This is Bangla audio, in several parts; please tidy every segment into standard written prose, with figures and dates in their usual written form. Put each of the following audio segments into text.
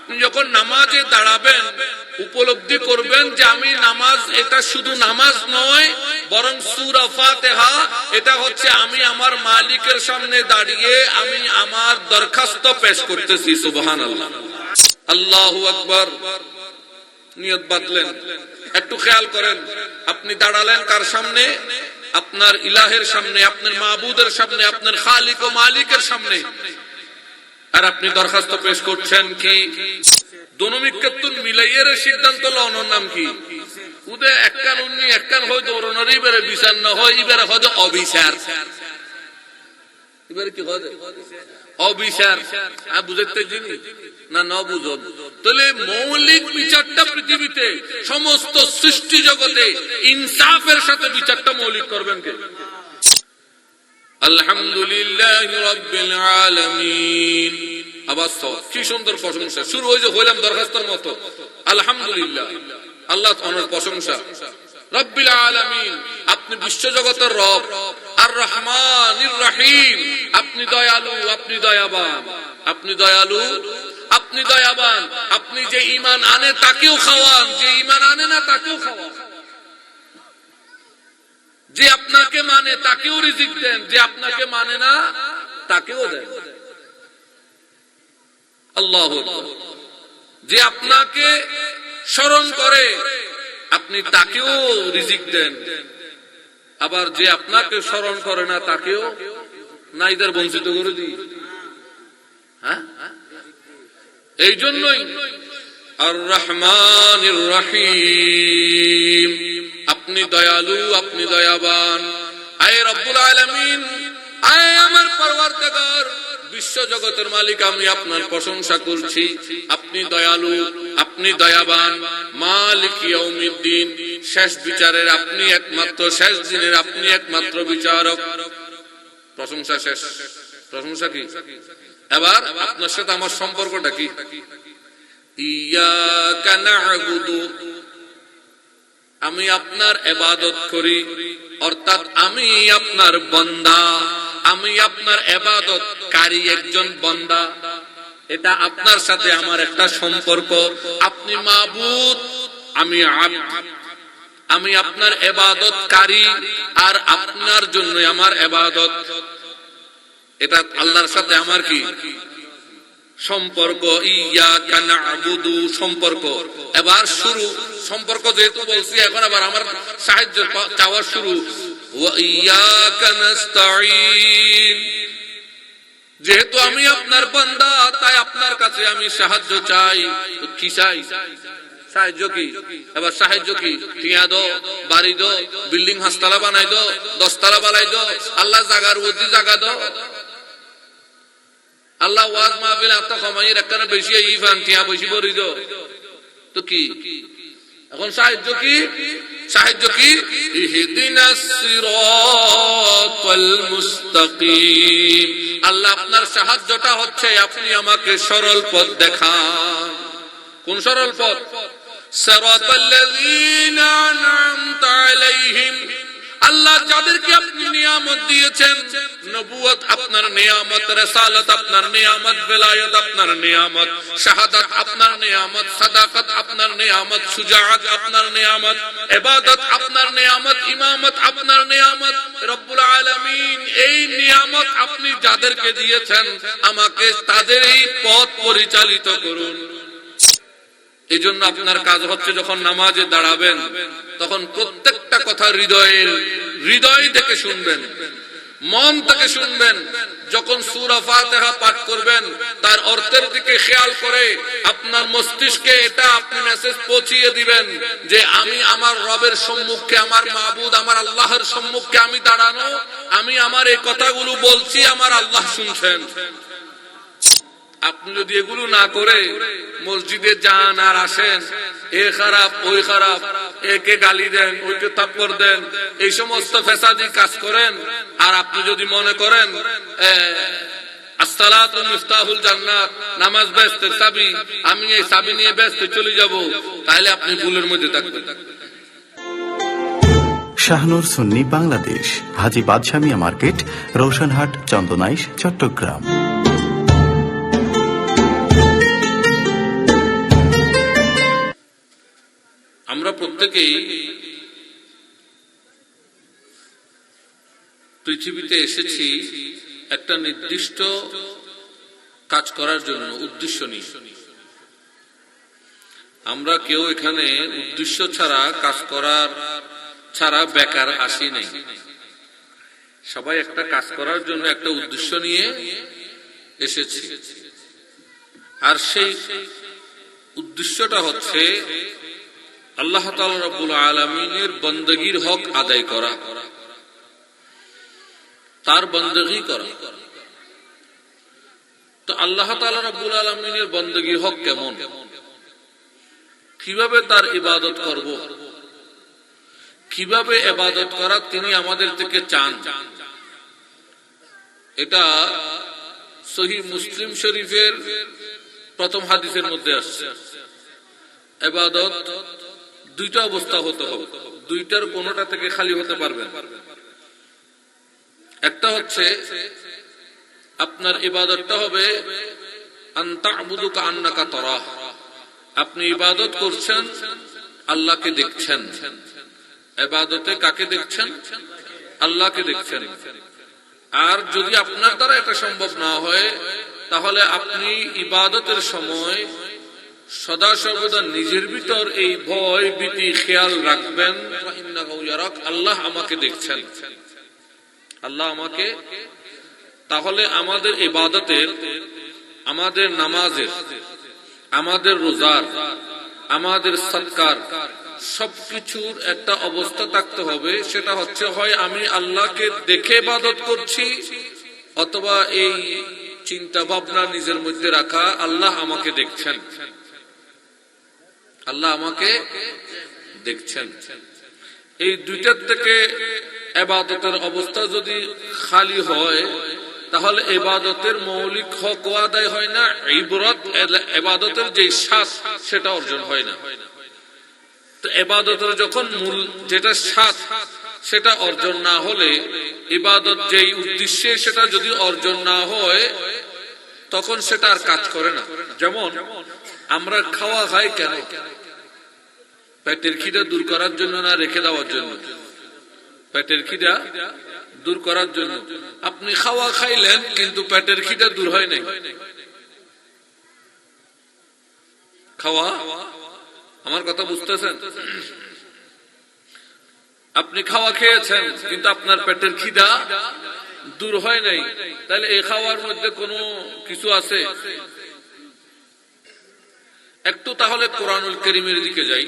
আপনি যখন নামাজে দাঁড়াবেন উপলব্ধি করবেন যে আমি নামাজ, এটা শুধু নামাজ নয়, বরং সূরা ফাতিহা এটা হচ্ছে আমি আমার মালিকের সামনে দাঁড়িয়ে আমি আমার দরখাস্ত পেশ করতেছি। সুবহানাল্লাহ, আল্লাহু আকবার। নিয়ত বাঁধলেন, একটু খেয়াল করেন, আপনি দাঁড়ালেন কার সামনে? আপনার ইলাহের সামনে, আপনার মাবুদের সামনে, আপনার খালিক ও মালিকের সামনে। আর আপনি দরখাস্ত পেশ করছেন কি? দোনোমিক্ষেত্তুন মিলাইয়ের সিদ্ধান্ত লওয়ার নাম কি? উদে এককান উন্নি এককান হয় দৌড়নার, এবারে বিচার না হয়, এবারে হয় অবিচার। এবারে কি হয়? অবিচার। বুঝতে জিনিস না না বুঝুন। তাহলে মৌলিক বিচারটা পৃথিবীতে সমস্ত সৃষ্টি জগতে ইনসাফের সাথে বিচারটা মৌলিক করবেন কে? আলহামদুলিল্লাহ রাব্বিল আলামিন। আবার কি সুন্দর প্রশংসা শুরু হয়েছে, হইলাম দরখাস্তের মতো। আলহামদুলিল্লাহ, আল্লাহ তাআলার প্রশংসা। রব্বিল আলামিন, আপনি বিশ্বজগতের রব। আর রহমানির রহিম, আপনি দয়ালু, আপনি দয়াবান। আপনি দয়ালু, আপনি দয়াবান। আপনি যে ঈমান আনে তাকেও খাওয়ান, যে ঈমান আনে না তাকেও খাওয়ান। যে আপনাকে মানে তাকেও রিজিক দেন, যে আপনাকে মানে না তাকেও দেন। আল্লাহু আকবার। যে আপনাকে স্মরণ করে আপনি তাকেও রিজিক দেন, আবার যে আপনাকে স্মরণ করে না তাকেও নাইদার বঞ্চিত করে দিই। হ্যাঁ, এই জন্যই আর রহমানির রহিম, আপনি দয়ালু, আপনি দয়াবান। আয় রব্বুল আলামিন, আয় আমার পরওয়ারদিগার, বিশ্ব জগতের মালিক, আমি আপনার প্রশংসা করছি। আপনি দয়ালু, আপনি দয়াবান। মালিক ইয়াউমিদ্দিন, শেষ বিচারের আপনি একমাত্র, শেষ দিনের আপনি একমাত্র বিচারক। প্রশংসা শেষ। প্রশংসা কি? এবার আপনার সাথে আমার সম্পর্কটা কি? ইয়াকা না'বুদু, আমি আপনার ইবাদত করি, অর্থাৎ আমি আপনার বান্দা, আমি আপনার ইবাদতকারী একজন বান্দা। এটা আপনার সাথে আমার একটা সম্পর্ক। আপনি মাবুদ, আমি আব্দ। আমি আপনার ইবাদতকারী আর আপনার জন্য আমার ইবাদত। এটা আল্লাহর সাথে আমার কি সম্পর্ক? ইয়াকা না'বুদু, সম্পর্ক। এবার শুরু, সম্পর্ক যেহেতু বলছি, এখন আবার আমার সাহায্য চাওয়া শুরু। ওয়া ইয়াকা নাস্তাঈন, যেহেতু আমি আপনার বান্দা তাই আপনার কাছে আমি সাহায্য চাই। কি চাই? সাহায্য কি? এবার সাহায্য কি? টিয়া দো, বাড়ি দো, বিল্ডিং হাসতলা বানাই দো, 10 তলা বানাই দো, আল্লাহ জাগার ওদি জাগা দো, আল্লাহ ওয়াজ মাহফিল আত্মা কমাইয়ের একখানে বেশি ইফান টিয়া বেশি বরি দো। তো কি এখন সাহায্য কি? সাহায্য কি? ইহদিনাস সিরাতাল মুস্তাকিম। আল্লাহ আপনার সাহায্যটা হচ্ছে আপনি আমাকে সরল পথ দেখান। কোন সরল পথ? সিরাতাল্লাযীনা আন'আমতা আলাইহিম, আল্লাহ যাদেরকে আপনি নিয়ামত দিয়েছেন, নবুয়ত আপনার নিয়ামত, রিসালাত আপনার নিয়ামত, বেলায়েত আপনার নিয়ামত, শাহাদাত আপনার নিয়ামত, সাদাকাত আপনার নিয়ামত, শুজাআত আপনার নিয়ামত, ইবাদত আপনার নিয়ামত, ইমামত আপনার নিয়ামত। রব্বুল আলামিন, এই নিয়ামত আপনি যাদেরকে দিয়েছেন আমাকে তাদের এই পথ পরিচালিত করুন। এই জন্য আপনার কাজ হচ্ছে যখন নামাজে দাঁড়াবেন তখন প্রত্যেকটা কথা হৃদয় থেকে শুনবেন, মন থেকে শুনবেন। যখন সূরা ফাতিহা পাঠ করবেন তার অর্থের দিকে খেয়াল করে আপনার মস্তিষ্কে এটা আপনি মেসেজ পৌঁছিয়ে দিবেন যে আমি আমার রবের সম্মুখে, আমার মাবুদ, আমার আল্লাহর সম্মুখে আমি দাঁড়ানো, আমি আমার এই কথাগুলো বলছি, আমার আল্লাহ শুনছেন। আপনি যদি এগুলো না করে মসজিদে যান আর আসেন, এ খারাপ ওই খারাপ, একে গালি দেন, ওইকে থাপ্পড় দেন, এই সমস্ত ফেসাদি কাজ করেন, আর আপনি যদি মনে করেন আসসালাতু মিফতাহুল জান্নাত, নামাজ বেহেশতের চাবি, আমি এই চাবি নিয়ে বেহেশতে চলে যাব, তাহলে আপনি ভুলের মধ্যে থাকবেন। শাহনূর সুন্নি বাংলাদেশ, হাজী বাদশাহ মিয়া মার্কেট, রওশনহাট, চন্দনাইশ, চট্টগ্রাম। প্রত্যেকেই পৃথিবীতে এসেছি একটা নির্দিষ্ট কাজ করার জন্য, উদ্দেশ্য নিয়ে। আমরা কেউ এখানে উদ্দেশ্য ছাড়া, কাজ করার ছাড়া বেকার আসি নাই। সবাই একটা কাজ করার জন্য একটা উদ্দেশ্য নিয়ে এসেছি। আর সেই উদ্দেশ্যটা হচ্ছে আল্লাহ তাআলা রব্বুল আলামিনের বندگির হক আদায় করা, তার বندگি করা। তো আল্লাহ তাআলা রব্বুল আলামিনের বندگির হক কেমন, কিভাবে তার ইবাদত করব, কিভাবে ইবাদত করা তিনি আমাদের থেকে চান, এটা সহিহ মুসলিম শরীফের প্রথম হাদিসের মধ্যে আসছে। ইবাদত দুইটা অবস্থা হতে হবে, দুইটার কোনটা থেকে খালি হতে পারবেন। একটা হচ্ছে আপনার ইবাদতটা হবে আন তা'বুদু কাআন্নাকা তারাহ, আপনি ইবাদত করছেন, আল্লাহকে দেখছেন। ইবাদতে কাকে দেখছেন? আল্লাহকে দেখছেন। আর যদি আপনার দ্বারা এটা সম্ভব না হয়, তাহলে আপনি ইবাদতের সময় সদা সর্বদা নিজের ভিতর এই ভয় ভীতি খেয়াল রাখবেন, আল্লাহ আমাকে দেখছেন, আল্লাহ আমাকে। তাহলে আমাদের ইবাদতের, আমাদের নামাজের, আমাদের রোজার, আমাদের সদকার সবকিছুর একটা অবস্থা থাকতে হবে। সেটা হচ্ছে হয় আমি আল্লাহকে দেখে ইবাদত করছি, অথবা এই চিন্তা ভাবনা নিজের মধ্যে রাখা আল্লাহ আমাকে দেখছেন, আল্লাহ আমাকে দেখছেন। এই দুইটার থেকে ইবাদতের অবস্থা যদি খালি হয়, তাহলে ইবাদতের মৌলিক হক আদায় হয় না, ইবাদত ইবাদতের যে স্বাদ সেটা অর্জন হয় না। তো ইবাদতের যখন মূল যেটা স্বাদ সেটা অর্জন না হলে, ইবাদত যেই উদ্দেশ্যে সেটা যদি অর্জন না হয়, তখন সেটা আর কাজ করে না। যেমন আমরা খাওয়া খাই কেন? পেটের খিদা দূর করার জন্য না রেখে দেওয়ার জন্য? পেটের খিদা দূর করার জন্য। আপনি খাওয়া খাইলেন কিন্তু পেটের খিদা দূর হয় নাই। খাওয়া, আমার কথা বুঝতেছেন? আপনি খাওয়া খেয়েছেন কিন্তু আপনার পেটের খিদা দূর হয় নাই, তাহলে এই খাওয়ার মধ্যে কোনো কিছু আছে? একটু তাহলে কোরআনুল কারীমের দিকে যাই।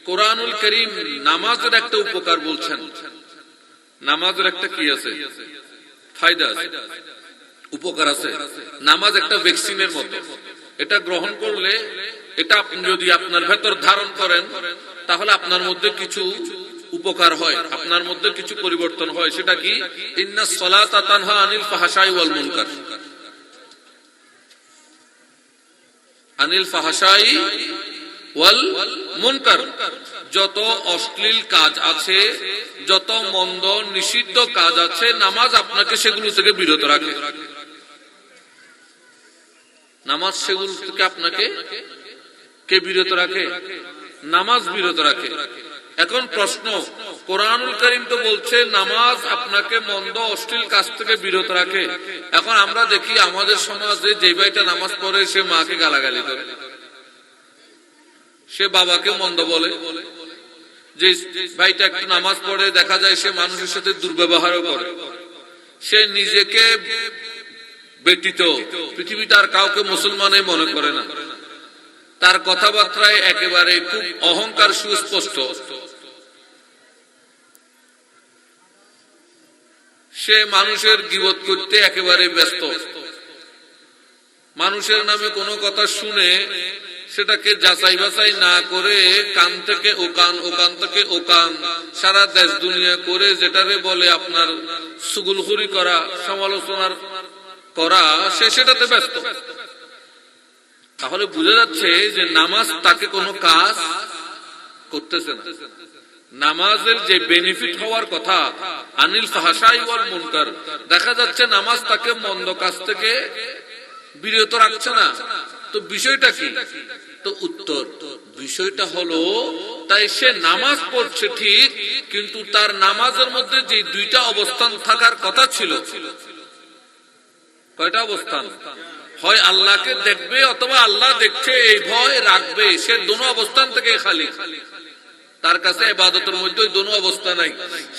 কোরআনুল কারীম নামাজের একটা উপকার বলছেন। নামাজের একটা কি আছে? ফায়দা আছে, উপকার আছে। নামাজ একটা ভ্যাকসিনের মতো। এটা গ্রহণ করলে, এটা আপনি যদি আপনার ভেতর ধারণ করেন, তাহলে আপনার মধ্যে কিছু উপকার হয়, আপনার মধ্যে কিছু পরিবর্তন হয়। সেটা কি? ইন্নাস সালাতা তানহা আনিল ফাহশাই ওয়াল মুনকার। আনিল ফাহশাই ওয়াল মুনকার, যত অশ্লীল কাজ আছে, যত মন্দ নিষিদ্ধ কাজ আছে, নামাজ আপনাকে সেগুলো থেকে বিরত রাখে। নামাজ সেগুলো থেকে আপনাকে কে বিরত রাখে? নামাজ বিরত রাখে। এখন প্রশ্ন, কোরআনুল কারীম তো বলছে নামাজ আপনাকে মন্দ অশ্লীল কাজ থেকে বিরত রাখে। এখন আমরা দেখি আমাদের সমাজে যে ভাইটা নামাজ পড়ে সে মাকে গালাগালি করে, সে বাবাকে মন্দ বলে। যে ভাইটা একটু নামাজ পড়ে দেখা যায় সে মানুষের সাথে দুর্ব্যবহারও করে। সে নিজেকে ব্যতীত পৃথিবীতে আর কাউকে মুসলমানে মনে করে না। তার কথাবার্তায় একেবারে খুব অহংকার সুস্পষ্ট। সে মানুষের গীবত করতে একেবারে ব্যস্ত। মানুষের নামে কোনো কথা শুনে সেটাকে যাচাই বাছাই না করে কান থেকে ও কান, ও কান থেকে ও কান, সারা দেশ দুনিয়া করে যেটারে বলে আপনার সুগুলখুরি করা, সমালোচনার করা, সে সেটাতে ব্যস্ত। তাহলে বোঝা যাচ্ছে যে নামাজ তাকে কোনো কাজ করতেছে না। নামাজের যে বেনিফিট হওয়ার কথা, আনিল ফাহশাই ওয়াল মুনকার, দেখা যাচ্ছে নামাজ তাকে মন্দ কাজ থেকে বিরত রাখছে না, তো বিষয়টা কি? তো উত্তর, বিষয়টা হলো তাই সে নামাজ পড়ছে ঠিক, কিন্তু তার নামাজের মধ্যে যে দুইটা অবস্থান থাকার কথা ছিল, কয়টা অবস্থান? হয় আল্লাহকে দেখবে অথবা আল্লাহ দেখছে এই ভয় রাখবে, সে দোনো অবস্থান থেকে খালি। তার কাছে ইবাদতের মধ্যে দোনো অবস্থা নাই।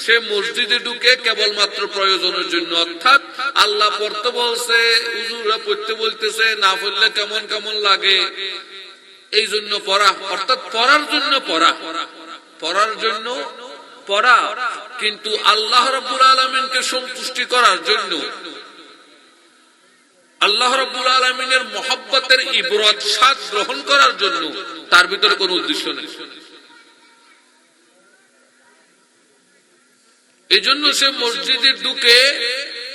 সে মসজিদে ঢুকে কেবলমাত্র প্রয়োজনের জন্য, অর্থাৎ আল্লাহ পড়তে বলছে, হুজুররা পড়তে বলতেছে, না পড়লে কেমন কেমন লাগে, এই জন্য পড়া, অর্থাৎ পড়ার জন্য পড়া, পড়ার জন্য পড়া, কিন্তু আল্লাহ রাব্বুল আলামিনকে সন্তুষ্টি করার জন্য, আল্লাহ রাব্বুল আলামিনের মহব্বতের ইবরত স্বাদ গ্রহণ করার জন্য, তার ভিতরে কোনো উদ্দেশ্য নেই। এই জন্য সে মসজিদে ঢুকে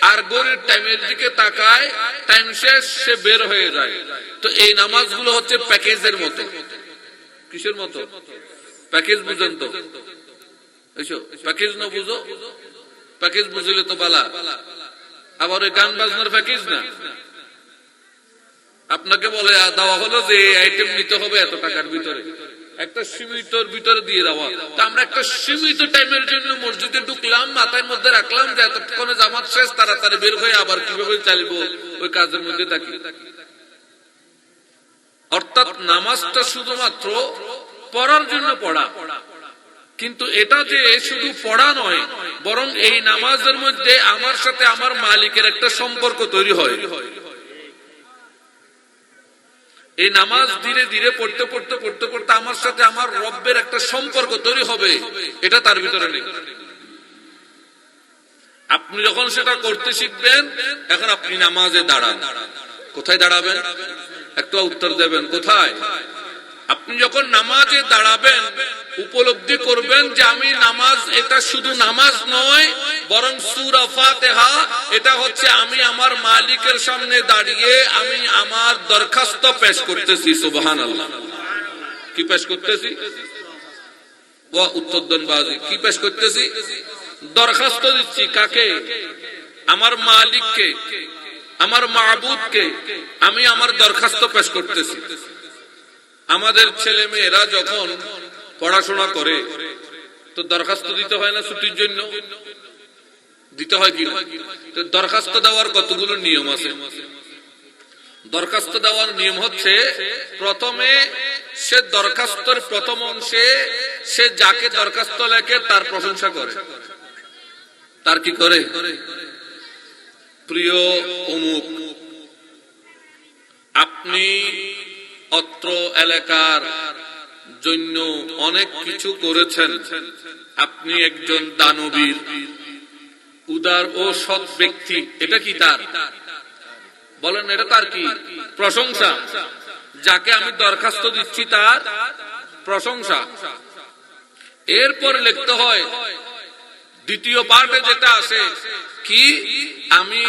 আর গড়ের টাইমের দিকে তাকায়, টাইম শেষ, সে বের হয়ে যায়। তো এই নামাজগুলো হচ্ছে প্যাকেজের মতো। কিসের মতো? প্যাকেজ বুঝেন তো? প্যাকেজ না বুঝো? প্যাকেজ বুঝলে তো বালা। আবার ওই গান বাজনার প্যাকেজ না, আপনাকে বলে দেওয়া হলো যে আইটেম নিতে হবে এত টাকার ভিতরে, একটা সীমিত ভিতরে দিয়ে দেওয়া। তা আমরা একটা সীমিত টাইমের জন্য মসজিদে ঢুকলাম, মাথার মধ্যে রাখলাম যে এতক্ষণে জামাত শেষ, তাড়াতাড়ি বের হয়ে আবার কিভাবে চালিব ওই কাজের মধ্যে থাকি। অর্থাৎ নামাজটা শুধুমাত্র পড়ার জন্য পড়া, কিন্তু এটা যে শুধু পড়া নয়, বরং এই নামাজের মধ্যে আমার সাথে আমার মালিকের একটা সম্পর্ক তৈরি হয়। এই নামাজ ধীরে ধীরে পড়তে পড়তে পড়তে পড়তে আমার সাথে আমার রব্বের একটা সম্পর্ক তৈরি হবে, এটা তার ভিতরে নেই। আপনি যখন সেটা করতে শিখবেন, এখন আপনি নামাজে দাঁড়ান, কোথায় দাঁড়াবেন? একটু উত্তর দেবেন, কোথায়? আপনি যখন নামাজে দাঁড়াবেন, উপলব্ধি করবেন যে আমি নামাজ, এটা শুধু নামাজ নয়, বরং সূরা ফাতিহা, এটা হচ্ছে আমি আমার মালিকের সামনে দাঁড়িয়ে আমি আমার দরখাস্ত পেশ করতেছি। সুবহানাল্লাহ। কি পেশ করতেছি? ওয়া উত্তর দেন বাজি, কি পেশ করতেছি? দরখাস্ত দিচ্ছি। কাকে? আমার মালিককে, আমার মাবুদকে আমি আমার দরখাস্ত পেশ করতেছি। আমাদের ছেলে মেয়েরা যখন পড়াশোনা করে তো দরখাস্ত দিতে হয় না? ছুটির জন্য দিতে হয় কি? তো দরখাস্ত দেওয়ার কতগুলো নিয়ম আছে। দরখাস্ত দেওয়ার নিয়ম হচ্ছে, প্রথমে সে দরখাস্তের প্রথম অংশে সে যাকে দরখাস্ত লেখে তার প্রশংসা করে। তার কি করে? প্রিয় অমুক, আপনি অত্র এলাকার জন্য অনেক কিছু করেছেন, আপনি একজন দানবীর, উদার ও সৎ ব্যক্তি। এটা কি তার? বলেন, এটা তার কি? প্রশংসা। যাকে আমি দরখাস্ত দিচ্ছি তার প্রশংসা। এরপরে লিখতে হয় দ্বিতীয় পার্টে যেটা আসে, কি আমি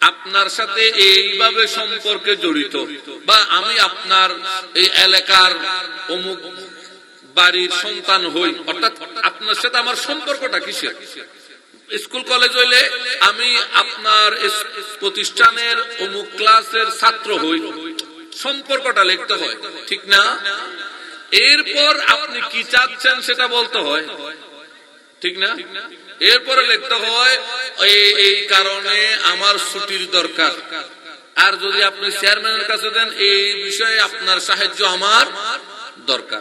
আপনার সাথে এইভাবে সম্পর্কে জড়িত, বা আমি আপনার এই এলাকার অমুক বাড়ির সন্তান হই, অর্থাৎ আপনার সাথে আমার সম্পর্কটা কিসের? স্কুল কলেজ হইলে আমি আপনার প্রতিষ্ঠানের অমুক ক্লাসের ছাত্র হই, সম্পর্কটা লিখতে হয়, ঠিক না? এরপর আপনি কি চাচ্ছেন সেটা বলতে হয়, ঠিক না? এরপরে লিখতে হয় এই কারণে আমার ছুটির দরকার, আর যদি আপনি চেয়ারম্যানের কাছে দেন এই বিষয়ে আপনার সাহায্য আমার দরকার।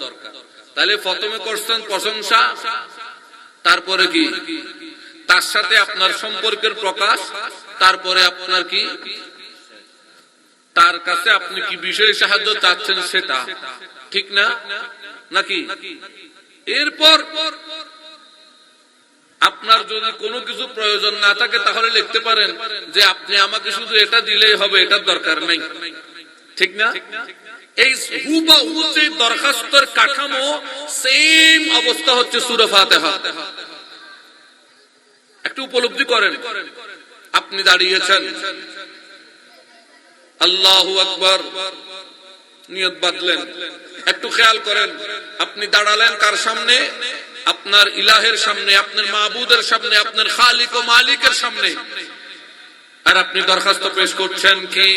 তাহলে প্রথমে করছেন প্রশংসা, তারপরে কি? তার সাথে আপনার সম্পর্কের প্রকাশ, তারপরে আপনার কি? তার কাছে আপনি কি বিষয়ে সাহায্য চাচ্ছেন সেটা, ঠিক না? নাকি? এরপর আপনার যদি কোনো কিছু প্রয়োজন না থাকে তাহলে লিখতে পারেন যে আপনি আমাকে শুধু এটা দিলেই হবে, এটার দরকার নেই, ঠিক না? এই হুবহু যে দরখাস্তের কাঠামো, সেম অবস্থা হচ্ছে সূরা ফাতিহা। একটু উপলব্ধি করেন, আপনি দাঁড়িয়েছেন, আল্লাহু আকবার, নিয়ত বাঁধলেন। একটু খেয়াল করেন, আপনি দাঁড়ালেন কার সামনে? আপনার ইলাহের সামনে, আপনার মাবুদের সামনে, আপনার খালিক ও মালিকের সামনে। আর আপনি দরখাস্ত পেশ করছেন কি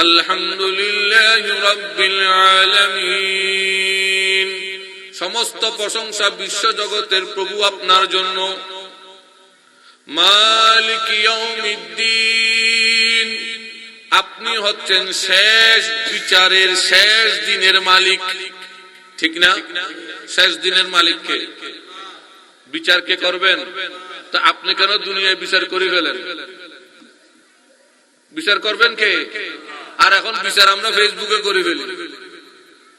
আলহামদুলিল্লাহি রাব্বিল আলামিন, সমস্ত প্রশংসা বিশ্ব জগতের প্রভু আপনার জন্য। মালিক ইয়াউমিদ্দিন, আপনি হচ্ছেন শেষ বিচারের, শেষ দিনের মালিক, ঠিক না? শেষ দিনের মালিককে বিচার কে করবেন? তা আপনি কেন দুনিয়ায় বিচার করে ফেলেন? বিচার করবেন কে? আর এখন বিচার আমরা ফেসবুকে করে ফেলি,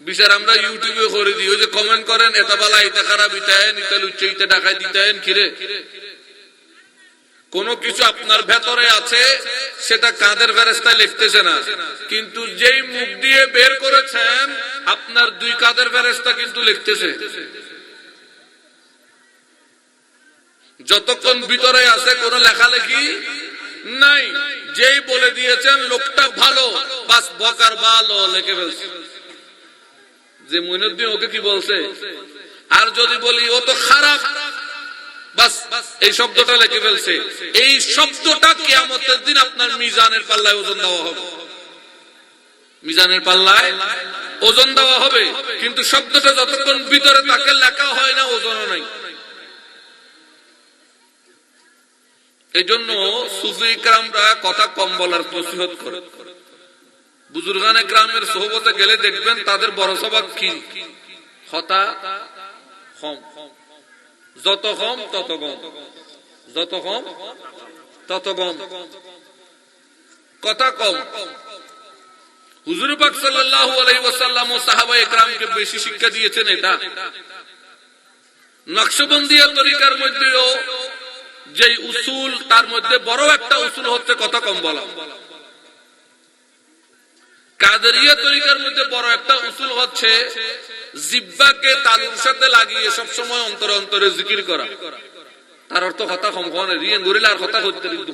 বিচার আমরা ইউটিউবে করে দিই। ওই যে কমেন্ট করেন, এটা বালা, এটা খারাপ, ইতায়েন, ইতা লুচ্চে, ইতা ডাকায় দিতেন কিরে। কোন কিছু আপনার ভেতরে আছে সেটা কাঁধের ফেরেশতায় লিখতেছে না, কিন্তু যেই মুখ দিয়ে বের করেছেন আপনার দুই কাঁধের ফেরেশতা কিন্তু লিখতেছে। যতক্ষণ ভিতরে আছে কোন লেখালেখি নাই, যেই বলে দিয়েছেন লোকটা ভালো, বাস বকার ভালো লিখে ফেলছে। যে মইনুদ্দিন ওকে কি বলছে, আর যদি বলি ও তো খারাপ, বাস এই শব্দটা লিখে ফেলছে। এই শব্দটা কিয়ামতের দিন আপনার মিজানের পাল্লায় ওজন দেওয়া হবে, মিজানের পাল্লায় ওজন দেওয়া হবে। কিন্তু শব্দটা যতক্ষণ ভিতরে তাকে লেখা হয় না, ওজনও নাই। এই জন্য সুফি ইকরামরা কথা কম বলার নসিহত করে। বুজুর্গানে ইকরামের সোহবতে গেলে দেখবেন তাদের বড় স্বভাব কি, কথা কম, যত কম তত কম, যত কম তত কম, কথা কম। হুজুর পাক সাল্লাল্লাহু আলাইহি ওয়াসাল্লাম ও সাহাবা ইকরামকে বেশি শিক্ষা দিয়েছেন এটা। নকশবন্দিয়া তরিকার মধ্যেও যে উসুল, তার মধ্যে বড় একটা উসুল হচ্ছে কথা কম বলা। কাদেরিয়া তরিকার মধ্যে বড় একটা উসুল হচ্ছে জিহ্বাকে তালুর সাথে লাগিয়ে সব সময় অন্তরে অন্তরে জিকির করা। তার অর্থ কথা কম কনে রিয়েন গরিলা আর কথা হইতে রিদ্দু।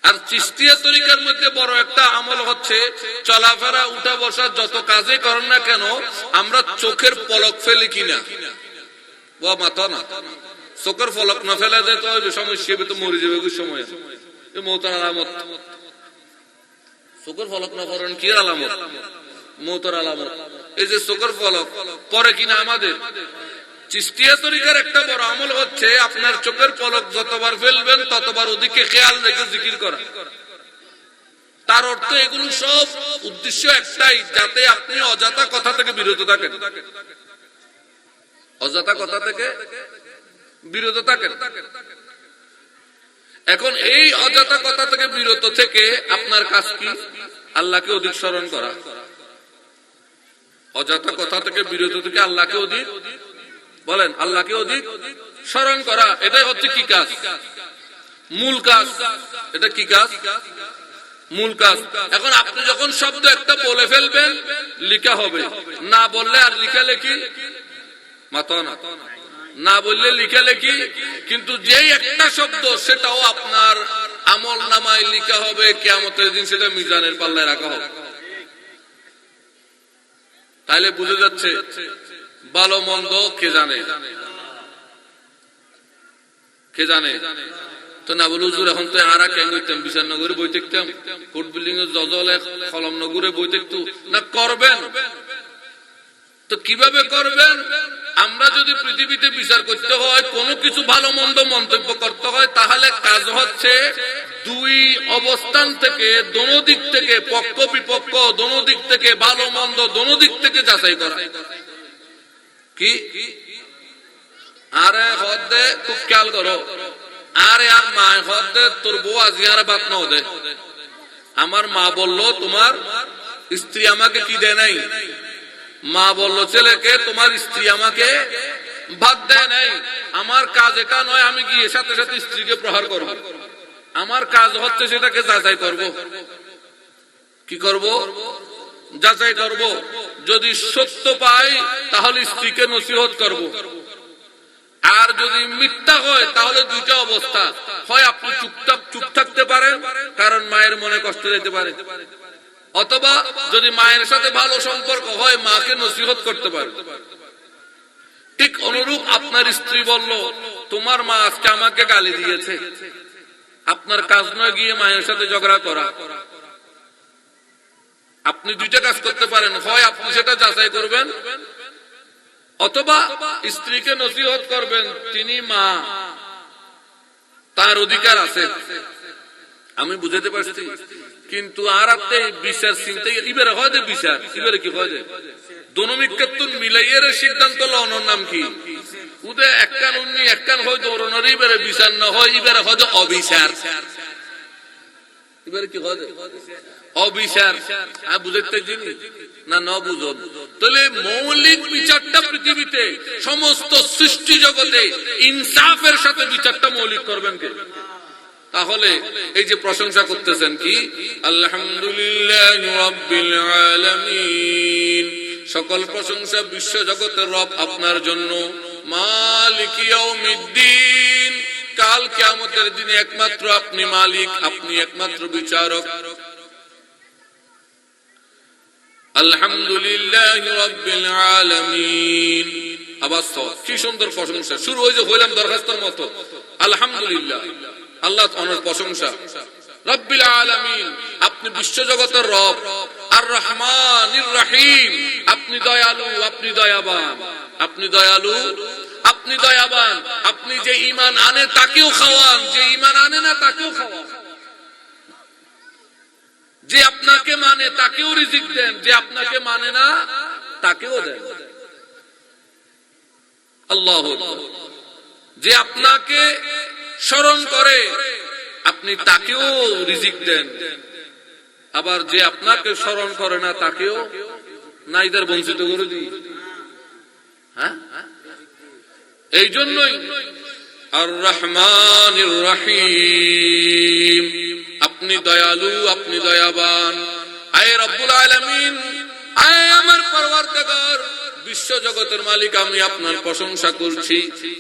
আর চিশতিয়া তরিকার মধ্যে বড় একটা আমল হচ্ছে চলাফেরা, উঠা বসা, যত কাজে করেন না কেন আমরা চোখের পলক ফেলি কিনা। মাথা না, চোখের ফলক না ফেলে দেয় তো সমস্যা, তো মরে যাবে সময়, মৌতার আলামত। চোখের ফলক না করেন কি আলামত? মৌতার আলামত। এই যে চোখের ফলক পরে কিনা আমাদের চিশতিয়া তরিকার একটা বড় আমল হচ্ছে আপনার চোখের পলক যতবার ফেলবেন ততবার ওদিকে খেয়াল রেখে জিকির করা। তার অর্থ এগুলো সব উদ্দেশ্য একটাই, যাতে আপনি অযথা কথা থেকে বিরত থাকেন, অযথা কথা থেকে বিরত থাকেন। এখন এই অযথা কথা থেকে বিরত থেকে আপনার কাজ কি? আল্লাহকে অধিক স্মরণ করা। অযথা কথা থেকে বিরত থেকে আল্লাহকে অধিক বলেন, আল্লাহকে অধিক স্মরণ করা। এটাই হচ্ছে কি কাজ? মূল কাজ। এটা কি কাজ? মূল কাজ। এখন আপনি যখন শব্দ একটা বলে ফেলবেন লিখা হবে, না বললে আর লিখা লেখি মাথা না, না বললে লিখা লেখি। কিন্তু যেই একটা শব্দ সেটাও আপনার আমল নামায় লিখা হবে, কিয়ামতের দিন সেটা মিজানের পাল্লায় রাখা হবে। তাইলে বুঝে যাচ্ছে ভালো মন্দ কে জানে, কে জানে। তো না বল হুজুর এখন তো আরা কেন হইতাম, বিশালনগরে বই দেখতাম, কোর্ট বিল্ডিং এর জজলে কলমনগরে বই দেখতো না। করবেন তো কিভাবে করবেন? আমরা যদি পৃথিবীতে বিচার করতে হয়, কোন কিছু ভালো মন্দ মন্তব্য করতে হয়, তাহলে কাজ হচ্ছে দুই অবস্থান থেকে, দোনো দিক থেকে, পক্ষ বিপক্ষ দোনো দিক থেকে, ভালো মন্দ দোনো দিক থেকে যাচাই করা। কি আরে হদে খুব খেয়াল করো, আরে আর মায় হদে তোর বউ আজি আর বাত না দে। আমার মা বললো তোমার স্ত্রী আমাকে কি দেয় নাই, মা বললো ছেলেকে তোমার স্ত্রী আমাকে ভাত দেয় নাই। আমার কাজ এটা নয় আমি গিয়ে সাথে সাথে স্ত্রীকে প্রহার করব। আমার কাজ হচ্ছে সেটাকে যাচাই করব। কি করব? যাচাই করব। যদি সত্য পাই তাহলে স্ত্রীকে নসিহত করব, আর যদি মিথ্যা হয় তাহলে দুইটা অবস্থা, হয় আপনি চুপ থাকতে পারেন কারণ মায়ের মনে কষ্ট যেতে পারে, অথবা যদি মায়ের সাথে ভালো সম্পর্ক হয় মাকে নসিহত করতে পারে। ঠিক অনুরূপ আপনার স্ত্রী বলল তোমার মা আজকে আমাকে গালি দিয়েছে, আপনার কাজ নয় গিয়ে মায়ের সাথে ঝগড়া করা। আপনি দুইটা কাজ করতে পারেন, হয় আপনি সেটা যাচাই করবেন, অথবা স্ত্রীকে নসিহত করবেন, তিনি মা, তার অধিকার আছে, আমি বুঝাতে পারছি। কিন্তু আর আপনি বিচার চিন্তা এবারে হয় যে বিচার, এবারে কি হয় যে দনমিক্ষেত্তুন মিলাইয়ের সিদ্ধান্ত লওয়ার নাম কি? উদে একখান উন্নি একখান হয় দৌড়ানোর, এবারে বিচার না হয়, এবারে হয় যে অবিচার। এবারে কি হয়? অবিচার। বুঝতে জিনিস না ন বুঝুন। তাহলে মৌলিক বিচারটা পৃথিবীতে সমস্ত সৃষ্টি জগতে ইনসাফের সাথে বিচারটা মৌলিক করবেন কে? তাহলে এই যে প্রশংসা করতেছেন কি, আলহামদুলিল্লাহ রাব্বিল আলামিন, সকল প্রশংসা বিশ্ব জগতের রব আপনার জন্য, মালিক ইয়াউমিদ্দিন, কাল কিয়ামতের দিনে একমাত্র আপনি মালিক, আপনি একমাত্র বিচারক। আলহামদুলিল্লাহ রাব্বিল আলামিন। আবার কি সুন্দর প্রশংসা শুরু হয়েছে, হইলাম দরখাস্তর মতো। আলহামদুলিল্লাহ, আল্লাহ অনেক প্রশংসা। রব্বিল আলামিন, আপনি বিশ্বজগতের রব। আর রহমানির রহিম, আপনি দয়ালু, আপনি দয়াবান, আপনি দয়ালু, আপনি দয়াবান। আপনি যে ঈমান আনে তাকেও খাওয়ান, যে ঈমান আনে না তাকেও খাওয়ান। যে আপনাকে মানে তাকেও রিজিক দেন, যে আপনাকে মানে না তাকেও দেন। আল্লাহু আকবার। যে আপনাকে স্মরণ করে আপনি তাকেও রিজিক দেন, আবার যে আপনাকে স্মরণ করে না তাকেও নাইদার বঞ্চিত করে দিই। হ্যাঁ, এই জন্যই আর রহমানির রহিম, আপনি দয়ালু, আপনি দয়াবান। আয় রব্বুল আলামিন, আয় আমার পরওয়ারদিগার, বিশ্ব জগতের মালিক, আমি আপনার প্রশংসা করছি।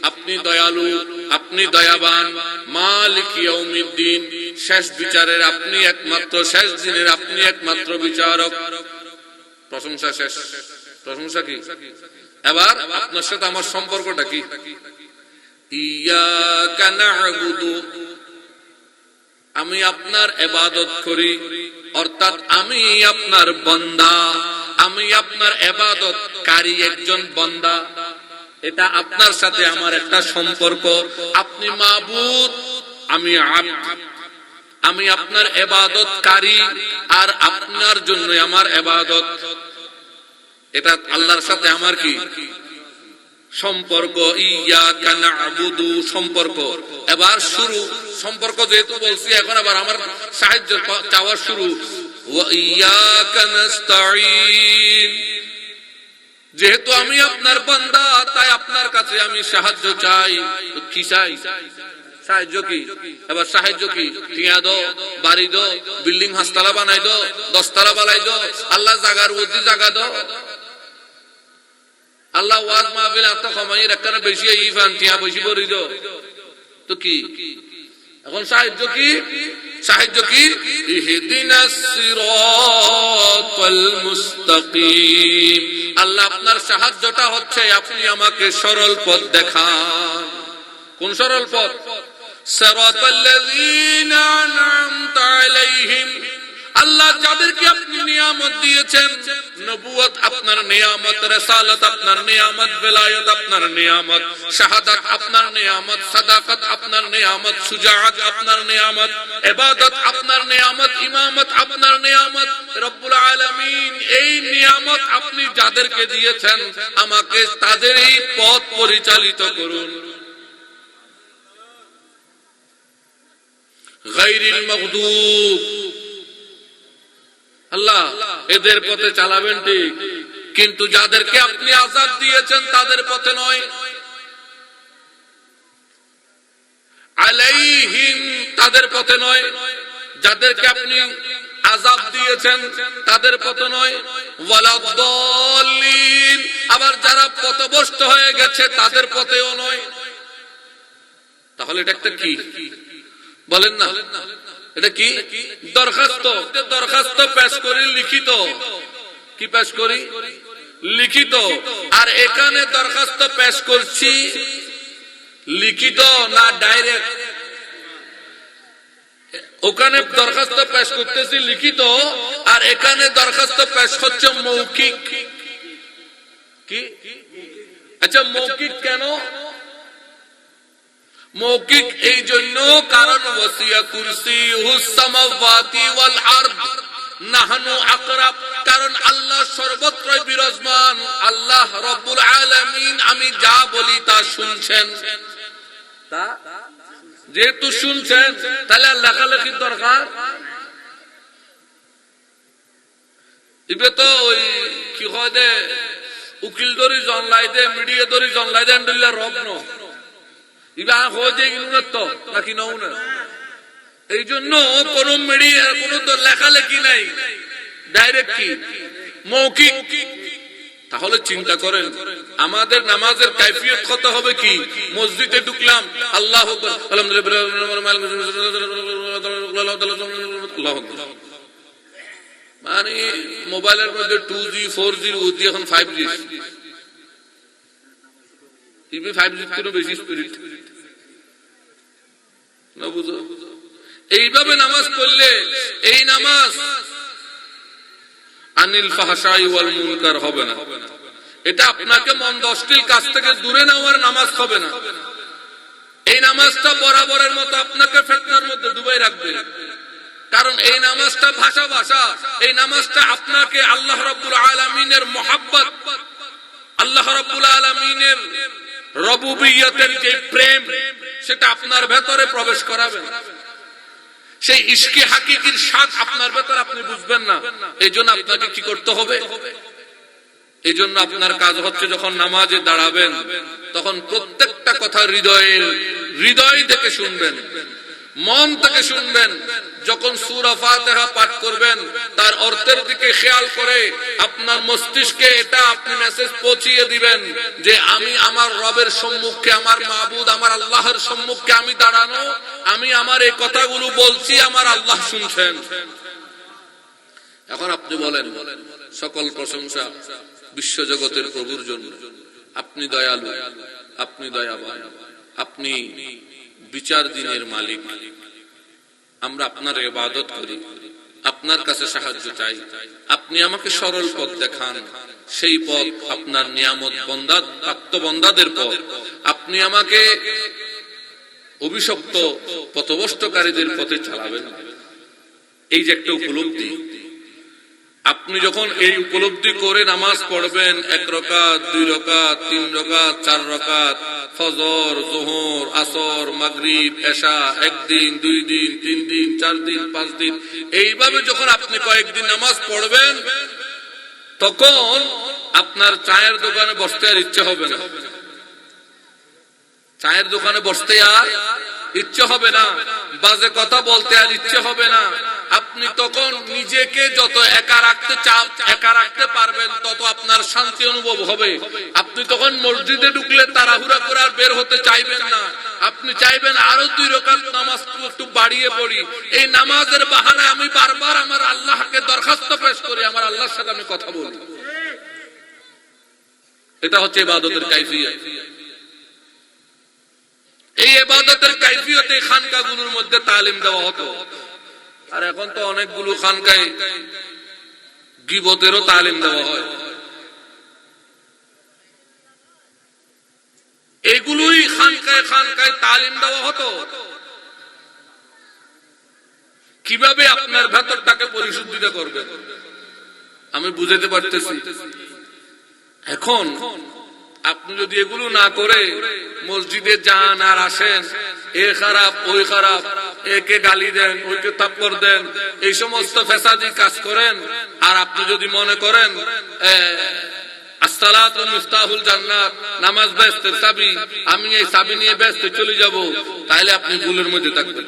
আপনি দয়ালু, আপনি দয়াবান, মালিক ইয়াউমিদ্দিন, শেষ বিচারের আপনি একমাত্র, শেষ দিনের আপনি একমাত্র বিচারক। প্রশংসা শেষ। প্রশংসা কি? এবার আপনার সাথে আমার সম্পর্কটা কি? ইয়াকা না'বুদু, আমি আপনার ইবাদত করি, অর্থাৎ আমি আপনার বান্দা, আমি আপনার ইবাদতকারী একজন বান্দা। এটা আপনার সাথে আমার একটা সম্পর্ক। আপনি মাবুদ, আমি আব্দ, আমি আপনার ইবাদতকারী, আর আপনার জন্য আমার ইবাদত। এটা আল্লাহর সাথে আমার কি সম্পর্ক? ইয়াকা না'বুদু, সম্পর্ক। এবার শুরু, সম্পর্ক যেহেতু বলছি, এখন আবার আমার সাহায্য চাওয়া শুরু। ওয়া ইয়াকা নাস্তাঈন, যেহেতু আমি আপনার বান্দা, তাই আপনার কাছে আমি সাহায্য চাই। কি চাই? সাহায্য কি? এবার সাহায্য কি? টিয়া দো, বাড়ি দো, বিল্ডিং হাসতালা বানাই দো, 10 তালা বানাই দো, আল্লাহ জাগার উদ্দি জাগা দো, আল্লাহ ওয়াজ মাহফিল আত্মা কমাই রাখতে বেশি ইফান টিয়া বেশি বরি দো। তো কি এখন সাহায্য কি? সাহায্য কি? ইহদিনাস সিরাতাল মুস্তাকিম, আল্লাহ আপনার সাহায্যটা হচ্ছে আপনি আমাকে সরল পথ দেখান। কোন সরল পথ? সিরাতাল্লাযীনা আন'আমতা আলাইহিম, আল্লাহ যাদেরকে আপনি নিয়ামত দিয়েছেন, নবুয়ত আপনার নিয়ামত, রিসালাত আপনার নিয়ামত, বেলায়েত আপনার নিয়ামত, শাহাদাত আপনার নিয়ামত, সাদাকাত আপনার নিয়ামত, সুজাআত আপনার নিয়ামত, ইবাদত আপনার নিয়ামত, ইমামত আপনার নিয়ামত। রব্বুল আলামিন, এই নিয়ামত আপনি যাদেরকে দিয়েছেন, আমাকে তাদেরই পথ পরিচালিত করুন। গায়রিল মাগদুব, আল্লাহ এদের পথে চালাবেন ঠিক, কিন্তু যাদেরকে আপনি আযাব দিয়েছেন তাদের পথে নয়। আলাইহিম, তাদের পথে নয়। যাদেরকে আপনি আযাব দিয়েছেন তাদের পথে নয়। ওয়ালাদ-দাল্লিন, আবার যারা পথভ্রষ্ট হয়ে গেছে তাদের পথেও নয়। তাহলে এটা একটা কি বলেন না? এটা কি? দরখাস্ত। দরখাস্ত পেশ করি লিখিত। কি পেশ করি? লিখিত। আর এখানে দরখাস্ত পেশ করছি লিখিত না ডাইরেক্ট? ওখানে দরখাস্ত পেশ করতেছি লিখিত, আর এখানে দরখাস্ত পেশ হচ্ছে মৌখিক। কি? আচ্ছা, মৌখিক কেন? মৌখিক এই জন্য কারণ ওয়াসিয়া কুরসিয়ুহুস সামাওয়াতি ওয়াল আরদ নাহনু আকরাব, কারণ আল্লাহ সর্বত্রই বিরাজমান। আল্লাহ রব্বুল আলামিন আমি যা বলি তা শুনছেন। তা যেহেতু শুনছেন, তাহলে লেখালেখির দরকার? ইবে তো ওই কি হয় দে, উকিল দরি জনলাই দে, মিডিয়া দরি জনলাই দে, আন্ডুল্লাহ রব ন ইবে হয় যে ইনুনের তো নাকি নৌনে। এই জন্য কোন মিডিয়া কোন তো লেখালেখি নাই, ডাইরেক্ট কি মৌখিক। তাহলে চিন্তা করেন আমাদের নামাজের কাইফিয়ত কত হবে কি? মসজিদে ঢুকলাম, আল্লাহু আকবার, আলহামদুলিল্লাহ, মানে মোবাইলের মধ্যে 2G 4G উঠি, এখন 5G। 5G কোনো বেশি স্পিরিট না, বুঝো? এইভাবে নামাজ পড়লে এই নামাজ আনিল ফাহশাই ওয়াল মুনকার হবে না। এটা আপনাকে মন্দ অশ্লীল কাজ থেকে দূরে নেওয়ার নামাজ হবে না। এই নামাজটা বরাবরের মতো আপনাকে ফিতনার মধ্যে ডুবাই রাখবে। কারণ এই নামাজটা ভাষা, এই নামাজটা আপনাকে আল্লাহ রাব্বুল আলামিনের মুহাব্বত, আল্লাহ রাব্বুল আলামিনের রুবুবিয়তের যে প্রেম, সেটা আপনার ভেতরে প্রবেশ করাবে। সেই ইশকে হাকিকির স্বাদ আপনার ভেতরে আপনি বুঝবেন না। এই জন্য আপনাকে কি করতে হবে? এই জন্য আপনার কাজ হচ্ছে যখন নামাজে দাঁড়াবেন তখন প্রত্যেকটা কথা হৃদয় থেকে শুনবেন, মন থেকে শুনবেন। যখন সূরা ফাতিহা পাঠ করবেন তার অর্থের দিকে খেয়াল করে আপনার মস্তিষ্কে এটা আপনি মেসেজ পৌঁছিয়ে দিবেন যে আমি আমার রবের সম্মুখে, আমার মাবুদ, আমার আল্লাহর সম্মুখে আমি দাঁড়ানো, আমি আমার এই কথাগুলো বলছি, আমার আল্লাহ শুনছেন। এখন আপনি বলেন সকল প্রশংসা বিশ্বজগতের প্রভুর জন্য। আপনি দয়ালু, আপনি দয়াবান, আপনি বিচার দিনের মালিক। আমরা আপনার ইবাদত করি, আপনার কাছে সাহায্য চাই। আপনি আমাকে সরল পথ দেখান, সেই পথ আপনার নিয়ামত বন্দাদের পথ। আপনি আমাকে অভিশপ্ত পথভ্রষ্টকারীদের পথে চালাবেন। এই যে একটা উপলব্ধি, আপনি যখন এই উপলব্ধি করে নামাজ পড়বেন, 1 রাকাত, 2 রাকাত, 3 রাকাত, 4 রাকাত, ফজর, যোহর, আসর, মাগরিব, এশা, 1 দিন, 2 দিন, 3 দিন, 4 দিন, 5 দিন, এইভাবে যখন আপনি কয়েকদিন নামাজ পড়বেন, তখন আপনার চায়ের দোকানে বসতে আর ইচ্ছে হবে না। চায়ের দোকানে বসতে আর ইচ্ছে হবে না, বাজে কথা বলতে আর ইচ্ছে হবে না। আপনি তখন নিজেকে যত একা রাখতে পারবেন তত আপনার শান্তি অনুভব হবে। আপনি তখন মসজিদে ঢুকলে তাড়াহুড়া করে আর বের হতে চাইবেন না। আপনি চাইবেন আরো 2 রাকাত নামাজ একটু বাড়িয়ে পড়ি। এই নামাজের বাহানায় আমি বারবার আমার আল্লাহকে দরখাস্ত পেশ করি, আমার আল্লাহর সাথে আমি কথা বলি। এটা হচ্ছে ইবাদতের কাইফিয়ত। এই ইবাদতের কাইফিয়তে খানকাগুলোর মধ্যে তালিম দেওয়া হতো। আর এখন তো অনেকগুলো খানকায় গীবতেরও তালিম দেওয়া হয়। এগুলোই খানকায় তালিম দেওয়া হতো। কিভাবে আপনার ভেতরটাকে পরিশুদ্ধিত করবে আমি বুঝাতে পারতেছি। এখন আপনি যদি এগুলো না করে মসজিদে যান আর আসেন, এ খারাপ ওই খারাপ, একে গালি দেন, ওইকে থাপ্পড় দেন, এই সমস্ত ফেসাদি কাজ করেন, আর আপনি যদি মনে করেন আসসালাতু মিফতাহুল জান্নাত, নামাজ বেহেশতের চাবি, আমি এই চাবি নিয়ে বেহেশতে চলে যাব, তাহলে আপনি ভুলের মধ্যে থাকবেন।